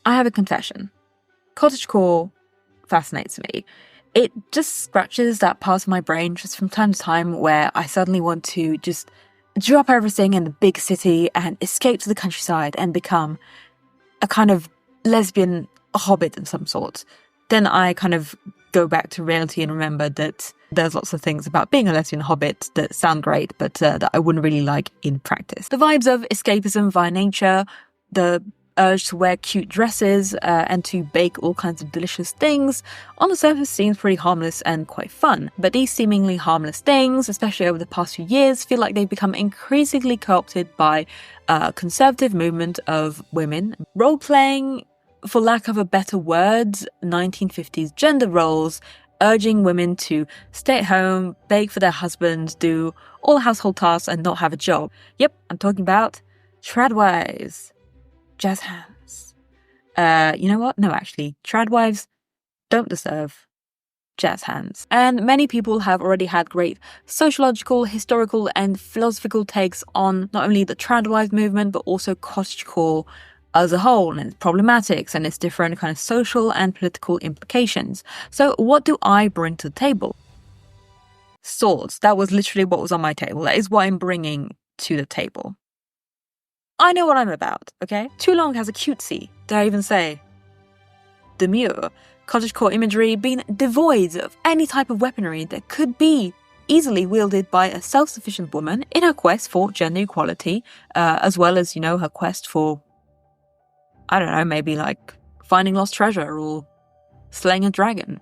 I have a confession. Cottagecore fascinates me. It just scratches that part of my brain just from time to time where I suddenly want to just drop everything in the big city and escape to the countryside and become a kind of lesbian hobbit of some sort. Then I kind of go back to reality and remember that there's lots of things about being a lesbian hobbit that sound great, but that I wouldn't really like in practice. The vibes of escapism via nature, the urge to wear cute dresses and to bake all kinds of delicious things, on the surface seems pretty harmless and quite fun. But these seemingly harmless things, especially over the past few years, feel like they've become increasingly co-opted by a conservative movement of women. Role-playing, for lack of a better word, 1950s gender roles, urging women to stay at home, bake for their husbands, do all household tasks and not have a job. Yep, I'm talking about tradwives. Jazz hands. You know what? No, actually, tradwives don't deserve jazz hands. And many people have already had great sociological, historical, and philosophical takes on not only the tradwives movement, but also cottagecore as a whole, and its problematics and its different kind of social and political implications. So what do I bring to the table? Swords. That was literally what was on my table. That is what I'm bringing to the table. I know what I'm about, okay? Too long has a cutesy, dare I even say, demure, cottagecore imagery being devoid of any type of weaponry that could be easily wielded by a self-sufficient woman in her quest for gender equality, as well as, her quest for, I don't know, maybe like finding lost treasure or slaying a dragon,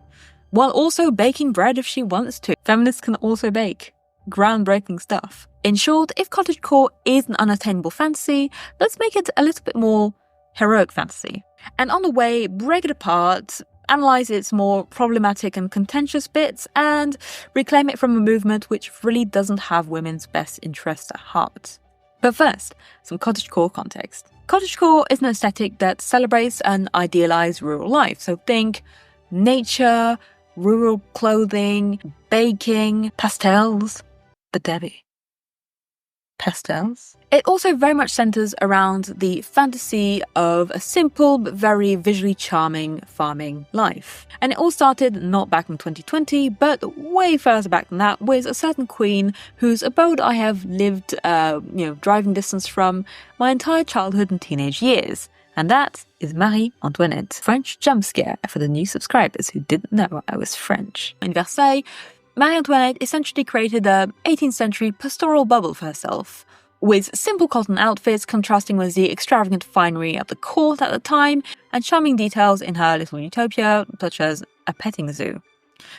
while also baking bread if she wants to. Feminists can also bake. Groundbreaking stuff. In short, if cottagecore is an unattainable fantasy, let's make it a little bit more heroic fantasy. And on the way, break it apart, analyse its more problematic and contentious bits, and reclaim it from a movement which really doesn't have women's best interests at heart. But first, some cottagecore context. Cottagecore is an aesthetic that celebrates an idealised rural life, so think nature, rural clothing, baking, pastels. But Debbie, pastels? It also very much centres around the fantasy of a simple but very visually charming farming life. And it all started not back in 2020, but way further back than that, with a certain queen whose abode I have lived, driving distance from my entire childhood and teenage years. And that is Marie-Antoinette. French jump scare for the new subscribers who didn't know I was French. In Versailles, Marie-Antoinette essentially created a 18th century pastoral bubble for herself, with simple cotton outfits contrasting with the extravagant finery of the court at the time, and charming details in her little utopia, such as a petting zoo.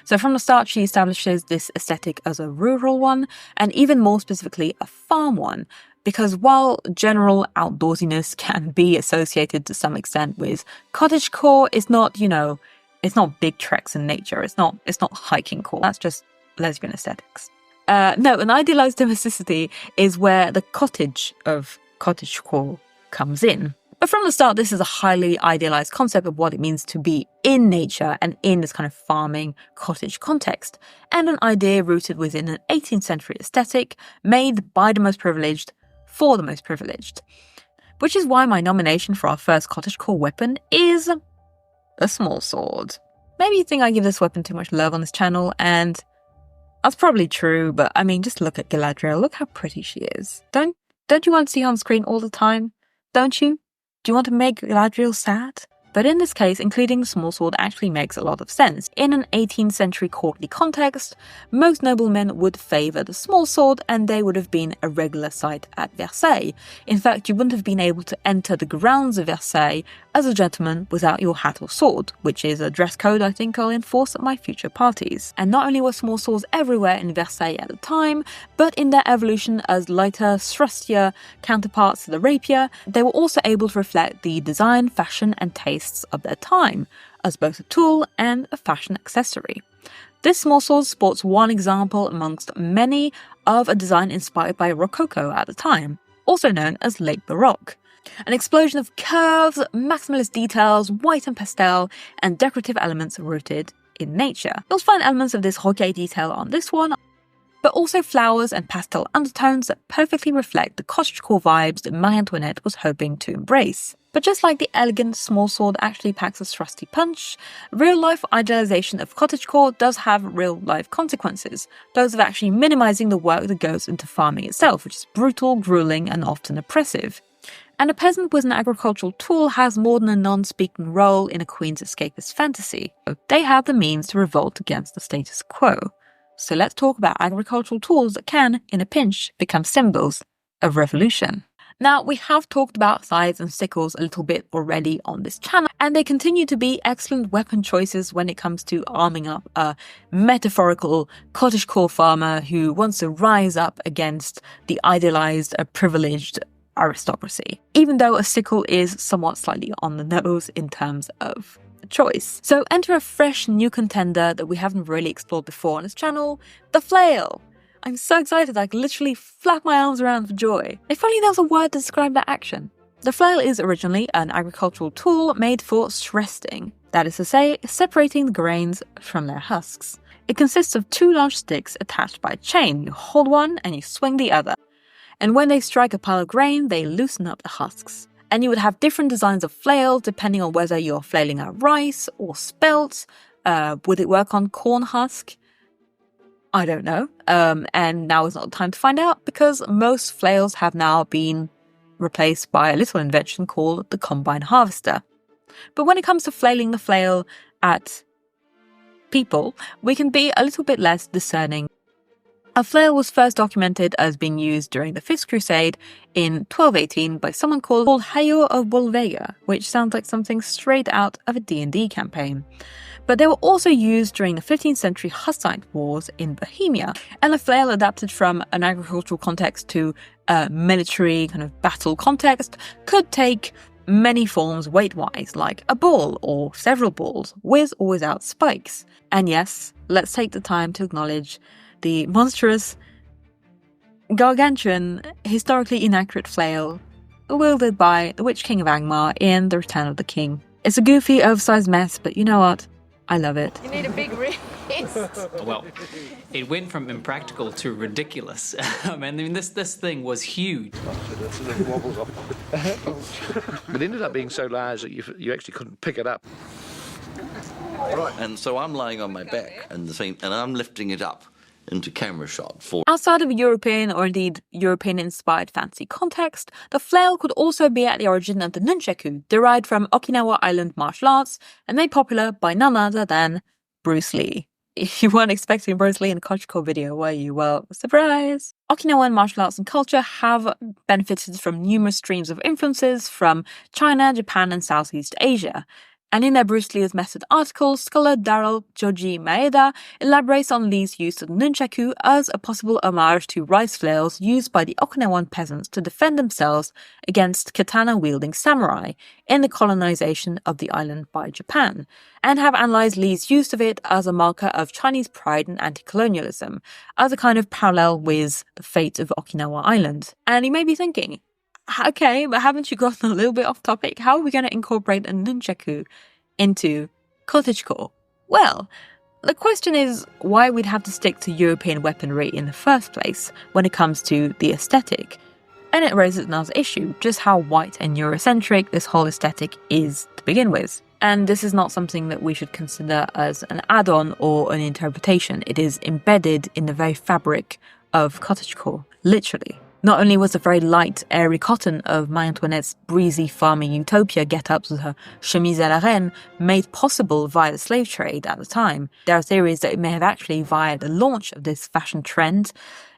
So from the start, she establishes this aesthetic as a rural one, and even more specifically, a farm one, because while general outdoorsiness can be associated to some extent with cottagecore, it's not, it's not big treks in nature. It's not hiking core. That's just lesbian aesthetics. No, an idealized domesticity is where the cottage of cottagecore comes in. But from the start, this is a highly idealized concept of what it means to be in nature and in this kind of farming cottage context, and an idea rooted within an 18th century aesthetic made by the most privileged for the most privileged. Which is why my nomination for our first cottagecore weapon is a small sword. Maybe you think I give this weapon too much love on this channel, and that's probably true, but I mean, just look at Galadriel. Look how pretty she is. Don't you want to see her on screen all the time? Don't you? Do you want to make Galadriel sad? But in this case, including the small sword actually makes a lot of sense. In an 18th century courtly context, most noblemen would favour the small sword, and they would have been a regular sight at Versailles. In fact, you wouldn't have been able to enter the grounds of Versailles as a gentleman without your hat or sword, which is a dress code I think I'll enforce at my future parties. And not only were small swords everywhere in Versailles at the time, but in their evolution as lighter, thrustier counterparts to the rapier, they were also able to reflect the design, fashion, and taste of their time, as both a tool and a fashion accessory. This small sword sports one example amongst many of a design inspired by Rococo at the time, also known as Late Baroque. An explosion of curves, maximalist details, white and pastel, and decorative elements rooted in nature. You'll find elements of this roquet detail on this one. but also flowers and pastel undertones that perfectly reflect the cottagecore vibes that Marie-Antoinette was hoping to embrace. But just like the elegant small sword actually packs a thrusty punch, real-life idealization of cottagecore does have real-life consequences, those of actually minimizing the work that goes into farming itself, which is brutal, grueling, and often oppressive. And a peasant with an agricultural tool has more than a non-speaking role in a queen's escapist fantasy. They have the means to revolt against the status quo. So let's talk about agricultural tools that can, in a pinch, become symbols of revolution. Now, we have talked about scythes and sickles a little bit already on this channel, and they continue to be excellent weapon choices when it comes to arming up a metaphorical cottagecore farmer who wants to rise up against the idealized, privileged aristocracy, even though a sickle is somewhat slightly on the nose in terms of choice. So enter a fresh new contender that we haven't really explored before on this channel, the flail. I'm so excited I can literally flap my arms around for joy. If only there was a word to describe that action. The flail is originally an agricultural tool made for threshting, that is to say, separating the grains from their husks. It consists of 2 large sticks attached by a chain. You hold one and you swing the other. And when they strike a pile of grain, they loosen up the husks. And you would have different designs of flail depending on whether you're flailing out rice or spelt. Would it work on corn husk? I don't know. And now is not the time to find out because most flails have now been replaced by a little invention called the combine harvester. But when it comes to flailing the flail at people, we can be a little bit less discerning. A flail was first documented as being used during the Fifth Crusade in 1218 by someone called Hayo of Bolvega, which sounds like something straight out of a D&D campaign. But they were also used during the 15th century Hussite wars in Bohemia, and the flail adapted from an agricultural context to a military kind of battle context could take many forms weight-wise, like a ball or several balls, with or without spikes. And yes, let's take the time to acknowledge the monstrous, gargantuan, historically inaccurate flail wielded by the Witch King of Angmar in The Return of the King. It's a goofy, oversized mess, but you know what? I love it. You need a big wrist. Well, it went from impractical to ridiculous. I mean, this thing was huge. It ended up being so large that you actually couldn't pick it up. Right, and so I'm lying on my back and I'm lifting it up into camera shot for... Outside of a European or indeed European-inspired fantasy context, the flail could also be at the origin of the nunchaku, derived from Okinawa Island martial arts and made popular by none other than Bruce Lee. You weren't expecting Bruce Lee in a cottagecore video, were you? Well, surprise! Okinawan martial arts and culture have benefited from numerous streams of influences from China, Japan and Southeast Asia. And in their Bruce Lee's Method article, scholar Daryl Joji Maeda elaborates on Lee's use of nunchaku as a possible homage to rice flails used by the Okinawan peasants to defend themselves against katana-wielding samurai in the colonization of the island by Japan, and have analysed Lee's use of it as a marker of Chinese pride and anti-colonialism, as a kind of parallel with the fate of Okinawa Island. And you may be thinking, okay, but haven't you gotten a little bit off topic? How are we going to incorporate a nunchaku into cottagecore? Well, the question is why we'd have to stick to European weaponry in the first place when it comes to the aesthetic. And it raises another issue, just how white and Eurocentric this whole aesthetic is to begin with. And this is not something that we should consider as an add-on or an interpretation. It is embedded in the very fabric of cottagecore, literally. Not only was the very light, airy cotton of Marie-Antoinette's breezy farming utopia get-ups with her chemise à la reine made possible via the slave trade at the time, there are theories that it may have actually, via the launch of this fashion trend,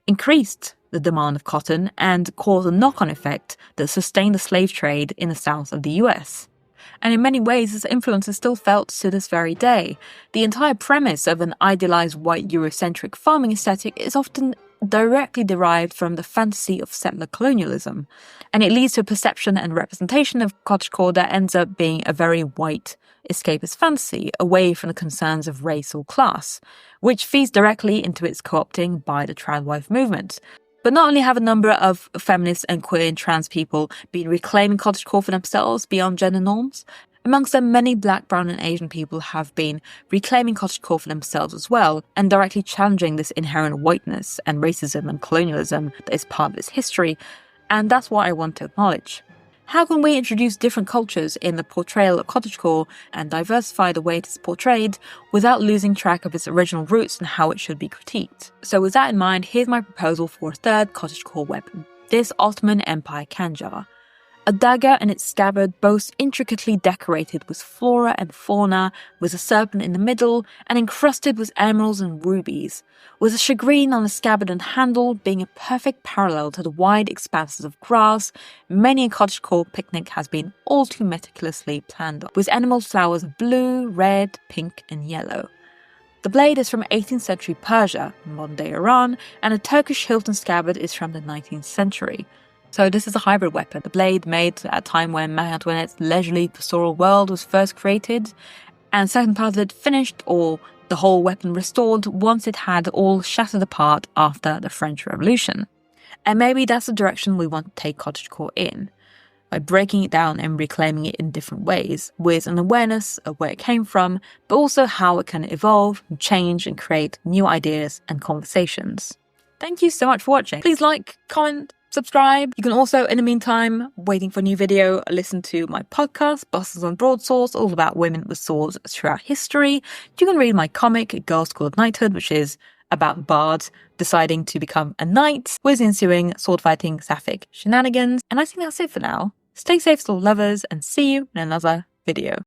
increased the demand of cotton and caused a knock-on effect that sustained the slave trade in the south of the US. And in many ways, this influence is still felt to this very day. The entire premise of an idealized white Eurocentric farming aesthetic is often directly derived from the fantasy of settler colonialism, and it leads to a perception and representation of cottagecore that ends up being a very white escapist fantasy, away from the concerns of race or class, which feeds directly into its co-opting by the trad wife movement. But not only have a number of feminist and queer and trans people been reclaiming cottagecore for themselves beyond gender norms, Amongst them, many black, brown and Asian people have been reclaiming cottagecore for themselves as well, and directly challenging this inherent whiteness and racism and colonialism that is part of its history, and that's what I want to acknowledge. How can we introduce different cultures in the portrayal of cottagecore and diversify the way it is portrayed without losing track of its original roots and how it should be critiqued? So with that in mind, here's my proposal for a third cottagecore weapon, this Ottoman Empire khanjar. A dagger and its scabbard, both intricately decorated with flora and fauna, with a serpent in the middle, and encrusted with emeralds and rubies, with a shagreen on the scabbard and handle being a perfect parallel to the wide expanses of grass many a cottagecore picnic has been all too meticulously planned on, with enameled flowers of blue, red, pink and yellow. The blade is from 18th century Persia, modern-day Iran, and a Turkish hilt and scabbard is from the 19th century. So this is a hybrid weapon, the blade made at a time when Marie-Antoinette's leisurely pastoral world was first created, and second part of it finished, or the whole weapon restored once it had all shattered apart after the French Revolution. And maybe that's the direction we want to take cottagecore in, by breaking it down and reclaiming it in different ways, with an awareness of where it came from, but also how it can evolve, and change and create new ideas and conversations. Thank you so much for watching. Please like, comment, subscribe. You can also, in the meantime, waiting for a new video, listen to my podcast, Bosses on Broadswords, all about women with swords throughout history. You can read my comic, A Girl's School of Knighthood, which is about bards deciding to become a knight with ensuing sword-fighting sapphic shenanigans. And I think that's it for now. Stay safe, soul lovers, and see you in another video.